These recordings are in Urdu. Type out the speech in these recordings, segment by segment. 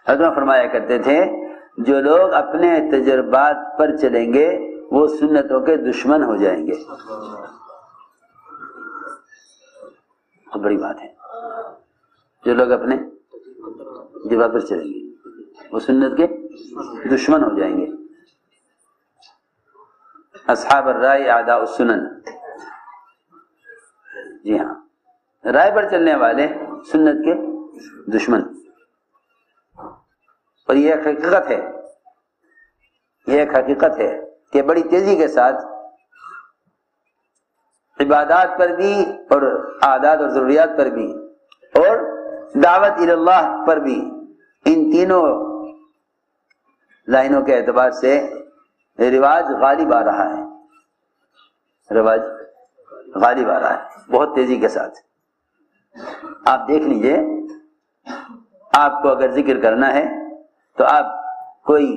حضرت فرمایا کرتے تھے جو لوگ اپنے تجربات پر چلیں گے وہ سنتوں کے دشمن ہو جائیں گے. بہت بڑی بات ہے. جو لوگ اپنے تجربات پر چلیں گے وہ سنت کے دشمن ہو جائیں گے. اصحاب الرائے اعداء السنن. جی ہاں، رائے پر چلنے والے سنت کے دشمن. اور یہ ایک حقیقت ہے، یہ ایک حقیقت ہے کہ بڑی تیزی کے ساتھ عبادات پر بھی اور عادات اور ضروریات پر بھی اور دعوت الی اللہ پر بھی ان تینوں لائنوں کے اعتبار سے رواج غالب آ رہا ہے. رواج غالب آ رہا ہے بہت تیزی کے ساتھ. آپ دیکھ لیجئے، آپ کو اگر ذکر کرنا ہے تو آپ کوئی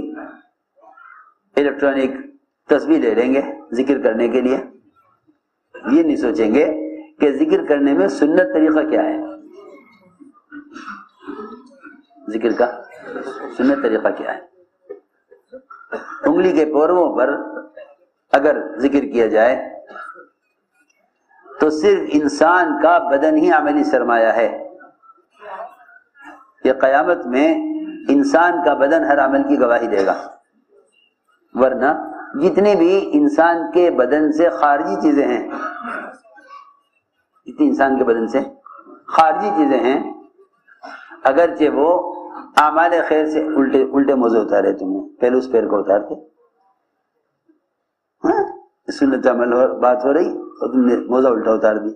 الیکٹرانک تصویر لے لیں گے ذکر کرنے کے لیے. یہ نہیں سوچیں گے کہ ذکر کرنے میں سنت طریقہ کیا ہے، ذکر کا سنت طریقہ کیا ہے. انگلی کے پوروں پر اگر ذکر کیا جائے تو صرف انسان کا بدن ہی عملی سرمایہ ہے. کہ قیامت میں انسان کا بدن ہر عمل کی گواہی دے گا، ورنہ جتنے بھی انسان کے بدن سے خارجی چیزیں ہیں، جتنی انسان کے بدن سے خارجی چیزیں ہیں، اگرچہ وہ اعمال خیر سے الٹے موزے اتارے، تم نے پہلے اس پیر کو اتارتے، سنت عمل بات ہو رہی اور تم نے موزہ الٹا اتار دی.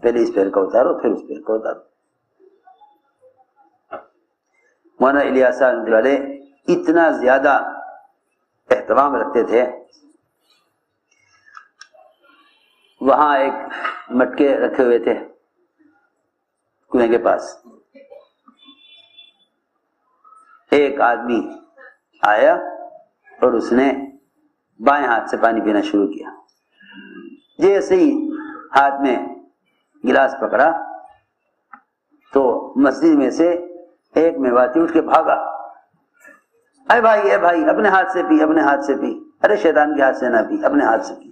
پہلے اس پیر کو اتارو پھر اس پیر کو اتارو. مولانا الیاس صاحب والے اتنا زیادہ اہتمام رکھتے تھے. وہاں ایک مٹکے رکھے ہوئے تھے کنویں کے پاس. ایک آدمی آیا اور اس نے بائیں ہاتھ سے پانی پینا شروع کیا. جیسے ہی ہاتھ میں گلاس پکڑا تو مسجد میں سے ایک میواتی اٹھ کے بھاگا. اے بھائی اپنے ہاتھ سے پی، اپنے ہاتھ سے پی. ارے شیطان کے ہاتھ سے نہ پی، اپنے ہاتھ سے پی.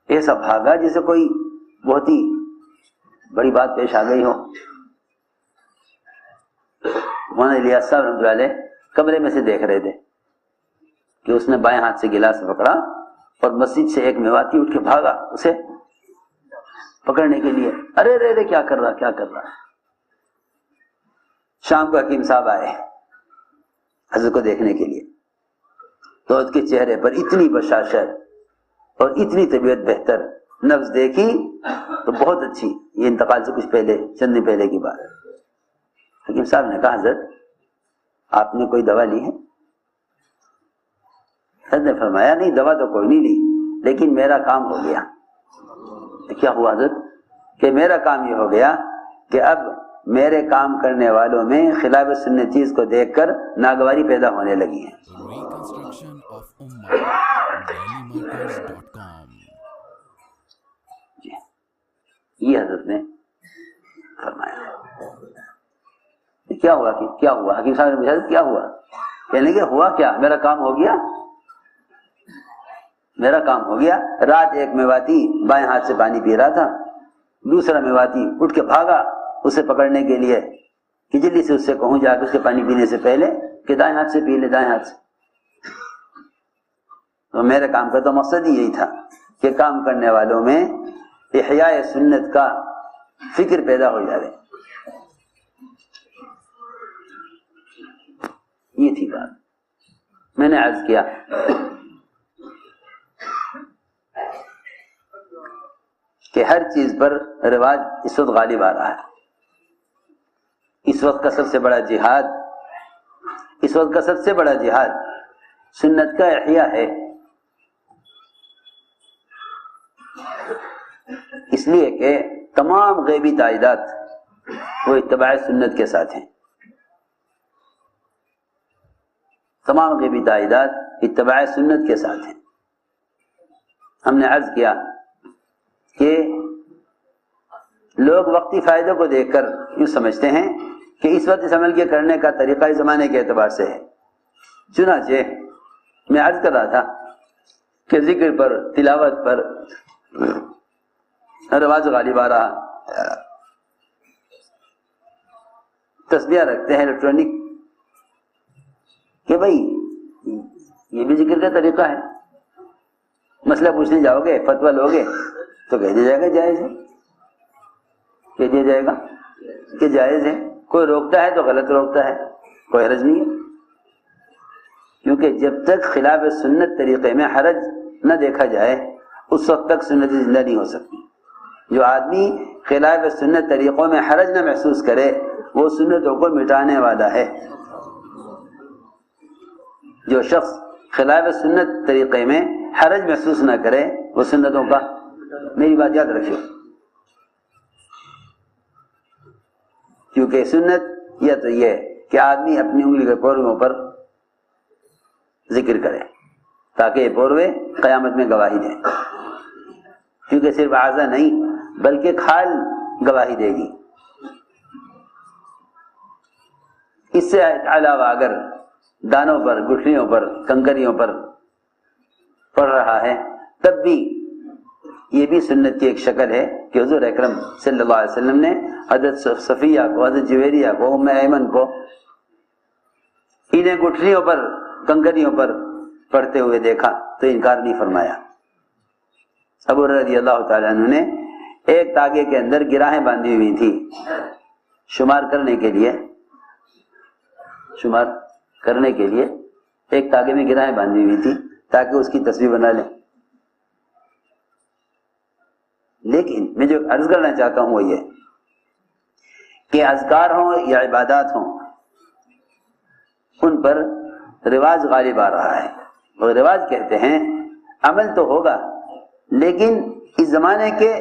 ایسا بھاگا جیسے کوئی بہت ہی بڑی بات پیش آ گئی ہو. مولانا الیاس صاحب رحمۃ اللہ علیہ کمرے میں سے دیکھ رہے تھے کہ اس نے بائیں ہاتھ سے گلاس پکڑا اور مسجد سے ایک میواتی اٹھ کے بھاگا اسے پکڑنے کے لیے. ارے رے کیا کر رہا. شام کو حکیم صاحب آئے حضرت کو دیکھنے کے لیے تو اس کے چہرے پر اتنی بشاشت اور اتنی طبیعت بہتر. نبض دیکھی تو بہت اچھی. یہ انتقال سے کچھ پہلے، چند دن پہلے کی بات. حکیم صاحب نے کہا حضرت آپ نے کوئی دوا لی ہے؟ حضرت نے فرمایا نہیں دوا تو کوئی نہیں لی، لیکن میرا کام ہو گیا. کیا ہوا حضرت؟ کہ میرا کام یہ ہو گیا کہ اب میرے کام کرنے والوں میں خلاف سنت چیز کو دیکھ کر ناگواری پیدا ہونے لگی ہے. یہ حضرت نے فرمایا. کیا ہوا حکیم صاحب نے پوچھا کیا ہوا؟ کہنے کہ ہوا کیا، میرا کام ہو گیا. میرا کام ہو گیا. رات ایک میواتی بائیں ہاتھ سے پانی پی رہا تھا، دوسرا میواتی اٹھ کے بھاگا اسے پکڑنے کے لیے کہ جلدی سے اس سے کہوں جا کے اس کے پانی پینے سے پہلے کہ دائیں ہاتھ سے پی لے، دائیں ہاتھ سے. تو میرے کام کا تو مقصد ہی یہی تھا کہ کام کرنے والوں میں احیاء سنت کا فکر پیدا ہو جائے. یہ تھی بات. میں نے عرض کیا کہ ہر چیز پر رواج اس وقت غالب آ رہا ہے. اس وقت کا سب سے بڑا جہاد سنت کا احیاء ہے. اس لیے کہ تمام غیبی تائیدات وہ اتباع سنت کے ساتھ ہیں. تمام غیبی تائیدات اتباع سنت کے ساتھ ہیں. ہم نے عرض کیا کہ لوگ وقتی فائدوں کو دیکھ کر یوں سمجھتے ہیں کہ اس وقت اس عمل کے کرنے کا طریقہ اس زمانے کے اعتبار سے ہے۔ چنانچہ میں عرض کر رہا تھا کہ ذکر پر، تلاوت پر رواج غالب آ رہا، تسبیح رکھتے ہیں الیکٹرانک، کہ بھائی یہ بھی ذکر کا طریقہ ہے۔ مسئلہ پوچھنے جاؤ گے، فتویٰ لوگے تو کہہ دیا جائے گا جائز ہے، کہہ دیا جائے گا کہ جائز ہے۔ کوئی روکتا ہے تو غلط روکتا ہے، کوئی حرج نہیں ہے، کیونکہ جب تک خلاف سنت طریقے میں حرج نہ دیکھا جائے اس وقت تک سنت زندہ نہیں ہو سکتی۔ جو آدمی خلاف سنت طریقوں میں حرج نہ محسوس کرے وہ سنتوں کو مٹانے والا ہے۔ جو شخص خلاف سنت طریقے میں حرج محسوس نہ کرے وہ سنتوں کا، میری بات یاد رکھیے، کیونکہ سنت یا تو یہ کہ آدمی اپنی انگلی کے پورووں پر ذکر کرے تاکہ یہ پوروے قیامت میں گواہی دیں، کیونکہ صرف اعضاء نہیں بلکہ کھال گواہی دے گی۔ اس سے علاوہ اگر دانوں پر، گٹھلیوں پر، کنکریوں پر پڑ رہا ہے تب بھی یہ بھی سنت کی ایک شکل ہے کہ حضور اکرم صلی اللہ علیہ وسلم نے حضرت صفیہ کو، حضرت جویریہ کو، ام ایمن کو انہیں گٹھلیوں پر، کنکریوں پر پڑھتے ہوئے دیکھا تو انکار نہیں فرمایا۔ ابو رضی اللہ تعالیٰ عنہ نے ایک تاگے کے اندر گراہیں باندھی ہوئی تھی شمار کرنے کے لیے، شمار کرنے کے لیے ایک تاگے میں گراہیں باندھی ہوئی تھی تاکہ اس کی تصویر بنا لیں۔ لیکن میں جو عرض کرنا چاہتا ہوں وہ یہ کہ اذکار ہوں یا عبادات ہوں ان پر رواج غالب آ رہا ہے۔ اور رواج کہتے ہیں عمل تو ہوگا لیکن اس زمانے کے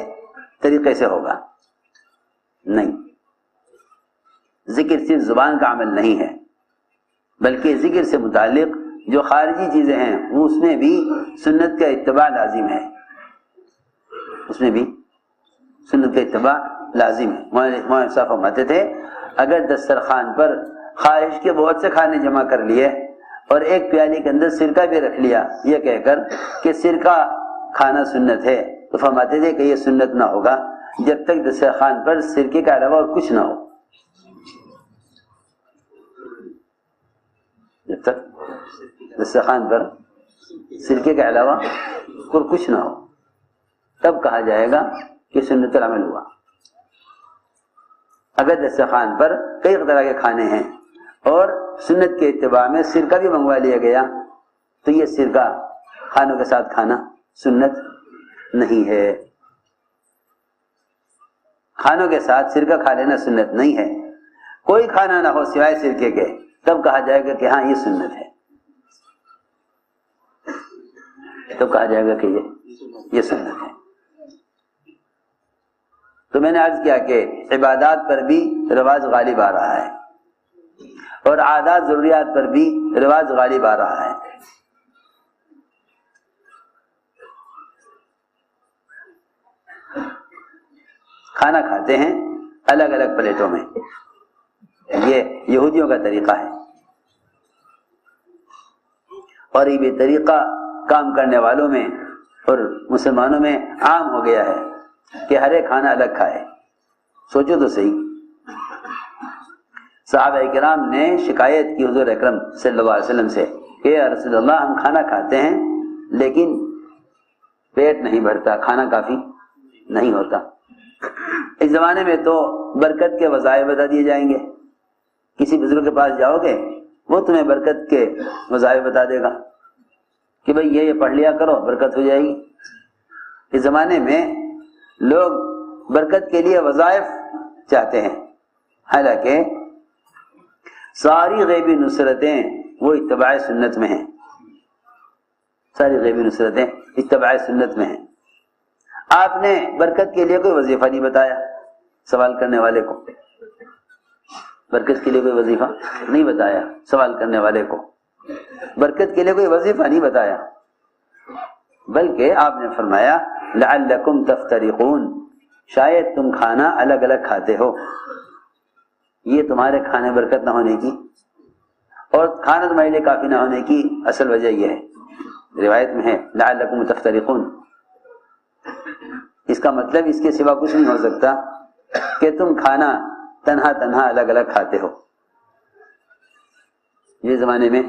طریقے سے ہوگا نہیں۔ ذکر صرف زبان کا عمل نہیں ہے بلکہ ذکر سے متعلق جو خارجی چیزیں ہیں وہ اس میں بھی سنت کا اتباع لازم ہے، اس میں بھی سنت کا اتباع لازم ہے۔ مولانا صاحب فرماتے تھے اگر دسترخوان پر خواہش کے بہت سے کھانے جمع کر لیے اور ایک پیالی کے اندر سرکہ بھی رکھ لیا یہ کہہ کر کہ سرکہ کھانا سنت ہے، تو فرماتے تھے کہ یہ سنت نہ ہوگا جب تک دسترخوان پر سرکے کے علاوہ اور کچھ نہ ہو، جب تک دسترخوان پر سرکے کے علاوہ اور کچھ نہ ہو تب کہا جائے گا کہ سنت العمل ہوا۔ اگر دسترخوان پر کئی طرح کے کھانے ہیں اور سنت کے اتباع میں سرکہ بھی منگوا لیا گیا تو یہ سرکہ کھانوں کے ساتھ کھانا سنت نہیں ہے۔ کھانوں کے ساتھ سرکہ کھا لینا سنت نہیں ہے۔ کوئی کھانا نہ ہو سوائے سرکے کے تب کہا جائے گا کہ ہاں یہ سنت ہے، تب کہا جائے گا کہ یہ سنت ہے۔ تو میں نے عرض کیا کہ عبادات پر بھی رواج غالب آ رہا ہے اور عادات ضروریات پر بھی رواج غالب آ رہا ہے۔ کھانا کھاتے ہیں الگ الگ پلیٹوں میں، یہ یہودیوں کا طریقہ ہے اور یہ طریقہ کام کرنے والوں میں اور مسلمانوں میں عام ہو گیا ہے کہ ہر ایک کھانا الگ کھائے۔ سوچو تو صحیح، صحابہ کرام نے شکایت کی حضور اکرم صلی اللہ علیہ وسلم سے کہ یا رسول اللہ ہم کھانا کھاتے ہیں لیکن پیٹ نہیں بھرتا، کھانا کافی نہیں ہوتا۔ اس زمانے میں تو برکت کے وظائف بتا دیے جائیں گے، کسی بزرگ کے پاس جاؤ گے وہ تمہیں برکت کے وظائف بتا دے گا کہ بھئی یہ پڑھ لیا کرو برکت ہو جائے گی۔ اس زمانے میں لوگ برکت کے لیے وظائف چاہتے ہیں، حالانکہ ساری غیبی نصرتیں وہ اتباع سنت میں ہیں، ساری غیبی نصرتیں اتباع سنت میں ہیں۔ آپ نے برکت کے لیے کوئی وظیفہ نہیں بتایا سوال کرنے والے کو، برکت کے لیے کوئی وظیفہ نہیں بتایا سوال کرنے والے کو، برکت کے لیے کوئی وظیفہ نہیں بتایا، بلکہ آپ نے فرمایا لعلکم تفترقون، شاید تم کھانا الگ الگ کھاتے ہو، یہ تمہارے کھانے برکت نہ ہونے کی اور کھانا تمہارے لیے کافی نہ ہونے کی اصل وجہ یہ ہے، روایت میں ہے لعلکم تفترقون، اس کا مطلب اس کے سوا کچھ نہیں ہو سکتا کہ تم کھانا تنہا تنہا الگ الگ کھاتے ہو۔ یہ زمانے میں